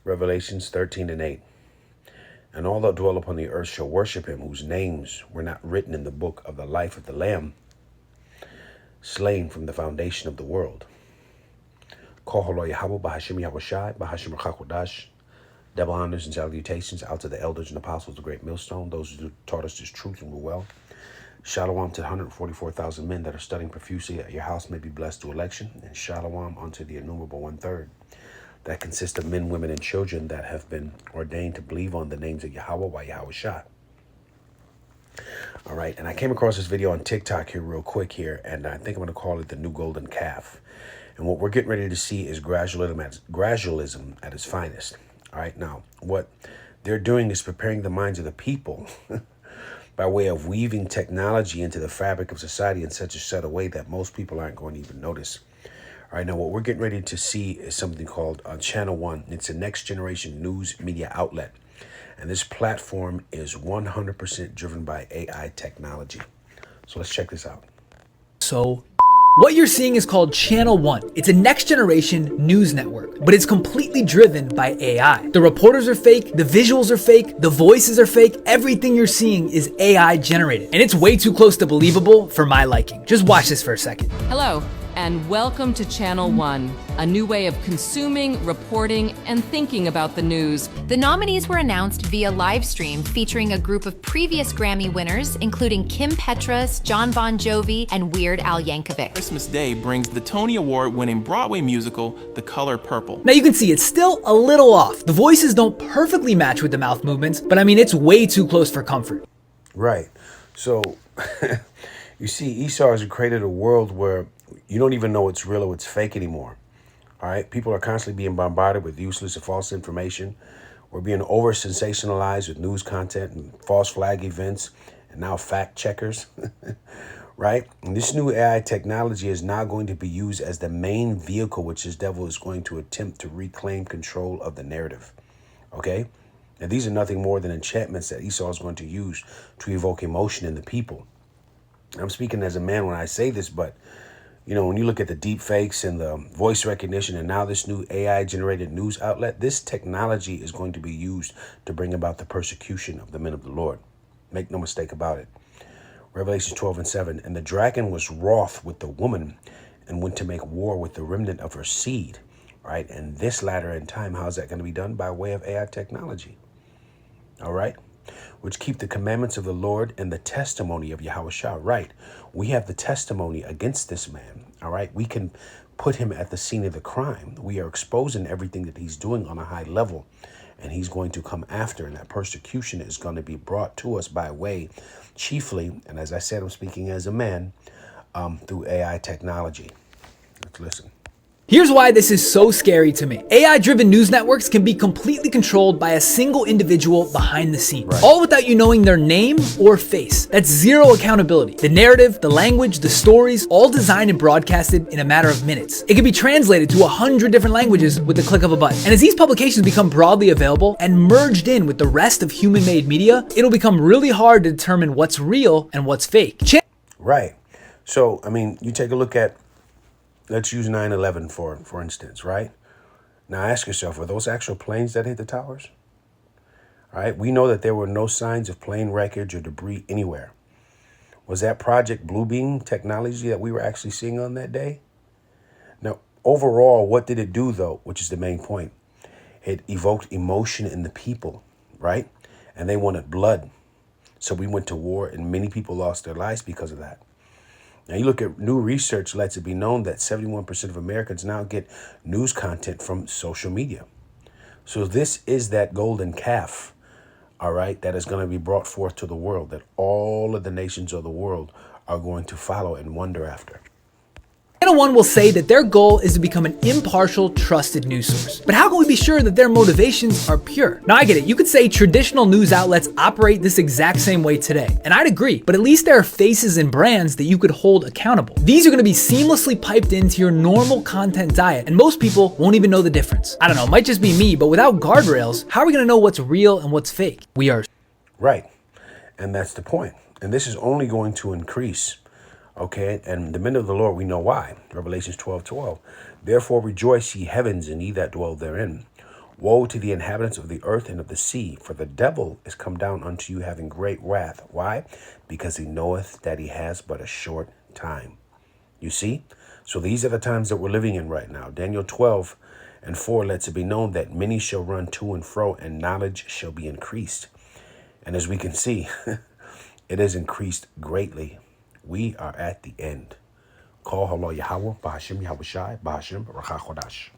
Revelations 13 and 8. And all that dwell upon the earth shall worship him, whose names were not written in the book of the life of the Lamb, slain from the foundation of the world. Koholo Yahweh, Bahashim Yahushai, Bahashim Rachakodash. Double honors and salutations out to the elders and apostles of the great millstone, those who taught us this truth and were well. Shalom to the 144,000 men that are studying profusely that your house may be blessed to election. And shalom unto the innumerable 1/3 that consists of men, women, and children that have been ordained to believe on the names of Yahweh by Yahweh Shah. All right, and I came across this video on TikTok here real quick here, and I think I'm going to call it the new golden calf. And what we're getting ready to see is gradualism at its finest. All right, now what they're doing is preparing the minds of the people by way of weaving technology into the fabric of society in such a subtle way that most people aren't going to even notice. All right, now what we're getting ready to see is something called Channel One. It's a next generation news media outlet. And this platform is 100% driven by AI technology. So let's check this out. So what you're seeing is called Channel One. It's a next generation news network, but it's completely driven by AI. The reporters are fake, the visuals are fake, the voices are fake. Everything you're seeing is AI generated. And it's way too close to believable for my liking. Just watch this for a second. Hello, and welcome to Channel One, a new way of consuming, reporting, and thinking about the news. The nominees were announced via live stream featuring a group of previous Grammy winners, including Kim Petras, John Bon Jovi, and Weird Al Yankovic. Christmas Day brings the Tony Award-winning Broadway musical, The Color Purple. Now you can see it's still a little off. The voices don't perfectly match with the mouth movements, but I mean, it's way too close for comfort. Right. So you see, Esau has created a world where you don't even know it's real or it's fake anymore. All right. People are constantly being bombarded with useless and false information. We're being over sensationalized with news content and false flag events and now fact checkers. Right. And this new AI technology is now going to be used as the main vehicle which this devil is going to attempt to reclaim control of the narrative. OK, and these are nothing more than enchantments that Esau is going to use to evoke emotion in the people. I'm speaking as a man when I say this, but you know, when you look at the deep fakes and the voice recognition and now this new AI generated news outlet, this technology is going to be used to bring about the persecution of the men of the Lord. Make no mistake about it. Revelation 12 and 7. And the dragon was wroth with the woman and went to make war with the remnant of her seed. Right. And this latter in time, how's that going to be done? By way of AI technology. All right. Which keep the commandments of the Lord and the testimony of Yahweh Shah. Right. We have the testimony against this man. All right. We can put him at the scene of the crime. We are exposing everything that he's doing on a high level. And he's going to come after. And that persecution is going to be brought to us by way, chiefly, and as I said, I'm speaking as a man, through AI technology. Let's listen. Here's why this is so scary to me. AI-driven news networks can be completely controlled by a single individual behind the scenes, all without you knowing their name or face. That's zero accountability. The narrative, the language, the stories, all designed and broadcasted in a matter of minutes. It can be translated to 100 different languages with the click of a button. And as these publications become broadly available and merged in with the rest of human-made media, it'll become really hard to determine what's real and what's fake. Right. So, I mean, you take a look at, let's use 9/11 for instance, right? Now ask yourself, were those actual planes that hit the towers? All right. We know that there were no signs of plane wreckage or debris anywhere. Was that Project Bluebeam technology that we were actually seeing on that day? Now, overall, what did it do, though, which is the main point? It evoked emotion in the people, right? And they wanted blood. So we went to war and many people lost their lives because of that. Now, you look at new research lets it be known that 71% of Americans now get news content from social media. So this is that golden calf, all right, that is going to be brought forth to the world, that all of the nations of the world are going to follow and wonder after. Channel One will say that their goal is to become an impartial, trusted news source. But how can we be sure that their motivations are pure? Now I get it, you could say traditional news outlets operate this exact same way today, and I'd agree, but at least there are faces and brands that you could hold accountable. These are gonna be seamlessly piped into your normal content diet, and most people won't even know the difference. I don't know, it might just be me, but without guardrails, how are we gonna know what's real and what's fake? We are. Right, and that's the point. And this is only going to increase. Okay, and the men of the Lord, we know why. Revelations 12:12. Therefore rejoice, ye heavens, and ye that dwell therein. Woe to the inhabitants of the earth and of the sea, for the devil is come down unto you having great wrath. Why? Because he knoweth that he has but a short time. You see? So these are the times that we're living in right now. Daniel 12:4 lets it be known that many shall run to and fro, and knowledge shall be increased. And as we can see, it has increased greatly. We are at the end. Call Allah Yahweh, Bahashim Yahweh Shai, Bahashim Racha Chodash.